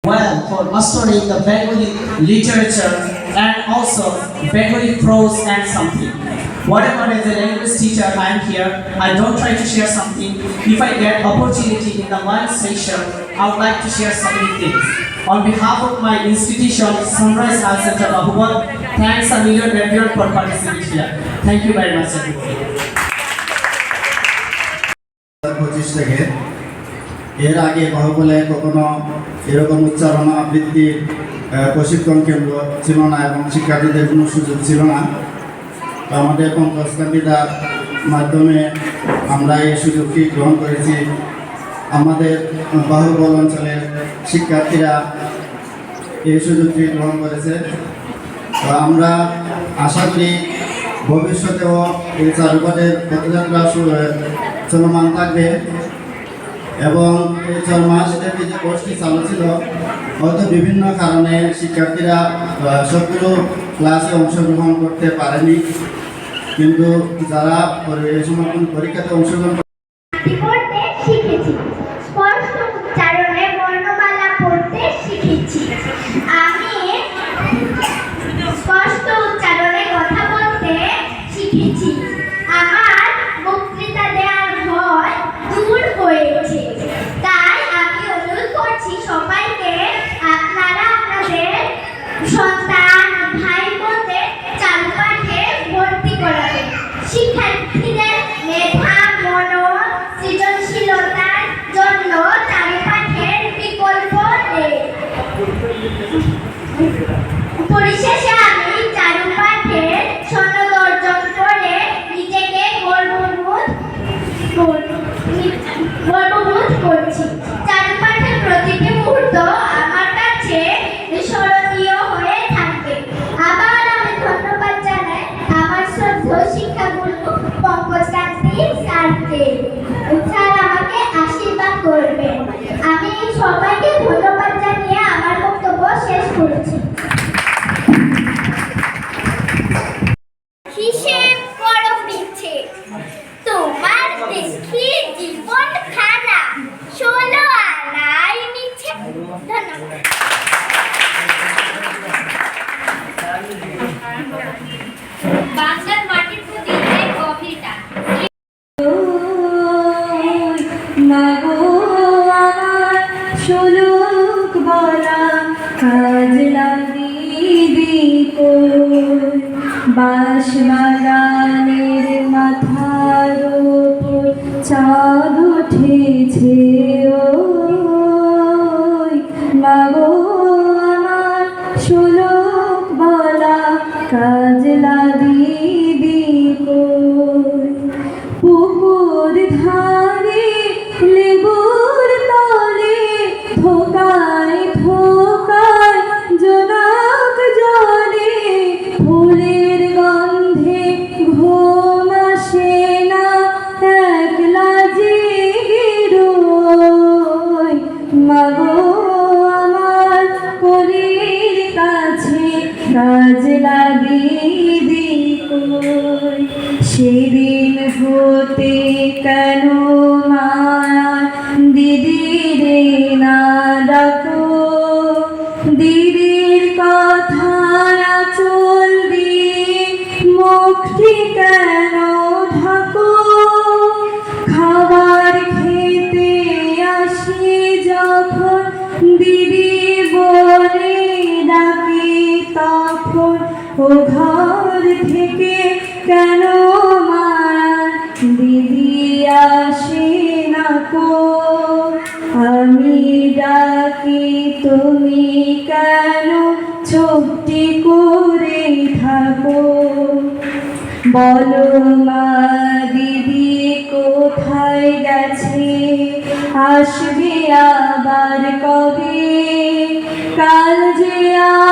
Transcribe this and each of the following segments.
well for mastering the Bengali literature and also Bengali prose and something. Whatever as a language teacher I am here, I don't try to share something. If I get opportunity in the one session, I would like to share so many things. On behalf of my institution, Sunrise Art Center Bahubal, thanks a million everyone for participating here. Thank you very much everyone. 25 থেকে এর আগে বাহুবলে কখনো এরকম উচ্চারণ আবৃত্তির প্রশিক্ষণ কেন্দ্র ছিল না এবং শিক্ষার্থীদের কোনো সুযোগ ছিল না। তো আমাদের পঙ্কজকান্তিদার মাধ্যমে আমরা এই সুযোগটি গ্রহণ করেছি। আমাদের বাহুবল অঞ্চলের শিক্ষার্থীরা এই সুযোগটি গ্রহণ করেছে। তো আমরা আশা করি ভবিষ্যতেও এই চারুপাঠের পথযাত্রা চলমান থাকবে এবং এই 4 মাস ব্যাপী যে কোর্সটি চালু ছিল হয়তো বিভিন্ন কারণে শিক্ষার্থীরা সবগুলো ক্লাসে অংশগ্রহণ করতে পারেনি, কিন্তু যারা এই সময় পরীক্ষাতে অংশগ্রহণ পড়তে শিখেছি, স্পষ্ট উচ্চারণে বর্ণমালা পড়তে শিখেছি। আমি স্পষ্ট উচ্চারণে কথা বলতে শিখেছি। আমার বক্তৃতা দেওয়ার ভয় দূর হয়েছে। তাই আমি অনুরোধ করছি সবাইকে আপনারা আপনাদের সন্তান ভাই বোনদের চারুপাঠে ভর্তি করাবেন। শিক্ষার্থীদের মেধা মনন সৃজনশীলতার জন্য চারুপাঠের বিকল্প নেই। পরিশেষে আমি চারুপাঠের সনদ অর্জন করে নিজেকে গর্ববোধ করছি। চারুপাঠের প্রতিটি মুহূর্ত আমার কাছে স্মরণীয় হয়ে থাকবে। আবার আমি ধন্যবাদ জানাই আমার শ্রদ্ধেয় শিক্ষাগুরু পঙ্কজকান্তি স্যারকে। স্যার আমাকে আশীর্বাদ করবেন। আমি সবাইকে ধন্যবাদ জানিয়ে আমার বক্তব্য শেষ করছি। হিসেব করো মিছে, তোমার দেখি জীবন খানা 16 আনাই মিছে। ধন্যবাদ। বাংলার মাটির প্রতি এক গভীর টান। মাগো আমার শোলক বলা কাজ লাগিবি কই, বাঁশ বাগানের মাথার উপর চাঁদ উঠেছে ওই, মাগো আমার শোলক বলা কাজ লাগিবি কই। পুকুর ধারে লেবুর তলে থোকায় থোকায় জোনাক জলে, ফুলের গন্ধে ঘুম আসে না একলা জেগে রই, মাগো আমার কলির কাছে কাজ লাগিবি কই। সেদিন হতে কেন মায়া দিদিরে না ডাকো, দিদির কথায় আঁচল দিয়ে মুখটি কেন ঢাকো। খাবার খেতে আসি যখন দিদি বলে ডাকে, তখন ও ঘর থেকে কেন মায়া দিদি আসে না কো। আমি ডাকি তুমি কেন চুপটি করে থাকো। বলো মা দিদি কোথায় গেছে, আসবে আবার কবে। কাল যে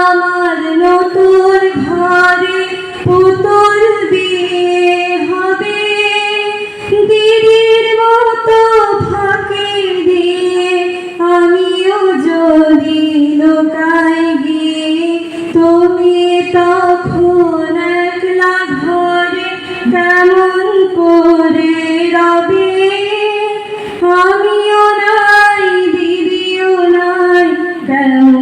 আমার নতুন ঘরে পুতুল বিয়ে হবে, দিদির মতো ফাঁকি দিয়ে আমিও যদি লোকাই গিয়ে, তুমি তখন একলা ঘরে কেমন করে রবে। আমিও নাই দিদিও নাই, কেমন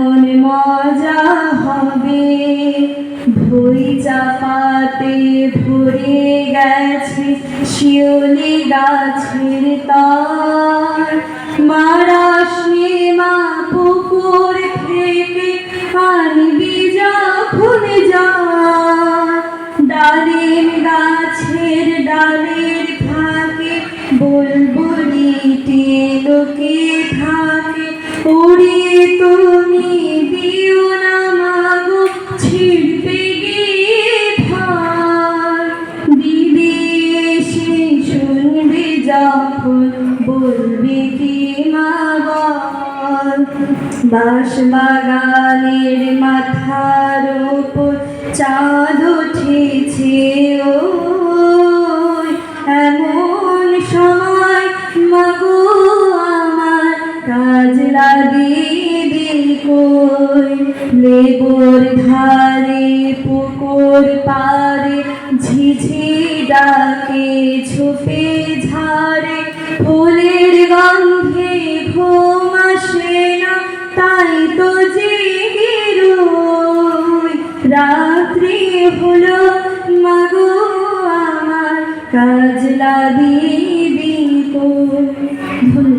গেছে শিউলি গাছের তর মারাশি মা পুকুর থেকে আনবি যখন যা ডালিম গাছের ডালের ফাঁকে বুলবুলিটি লোকে থাকে উড়িয়ে তুমি দিও না মাগো ছিড়বে গিয়ে ভার বিদেশে শুনবে যখন বলবে কি মা বল বাঁশবাগানের মাথার উপর চাঁদ উঠেছে ওই এমন সময় মাগো আমার কাজলা দিদি কই লেবুর ধারে পুকুর পারে ঝিঝি ডাকে ছুপে ঝাড়ে ফুলের গন্ধে ঘুম আসে না তাই তো জেগে রই রাত্রি হলো মাগো আমার কাজলা দিদি কই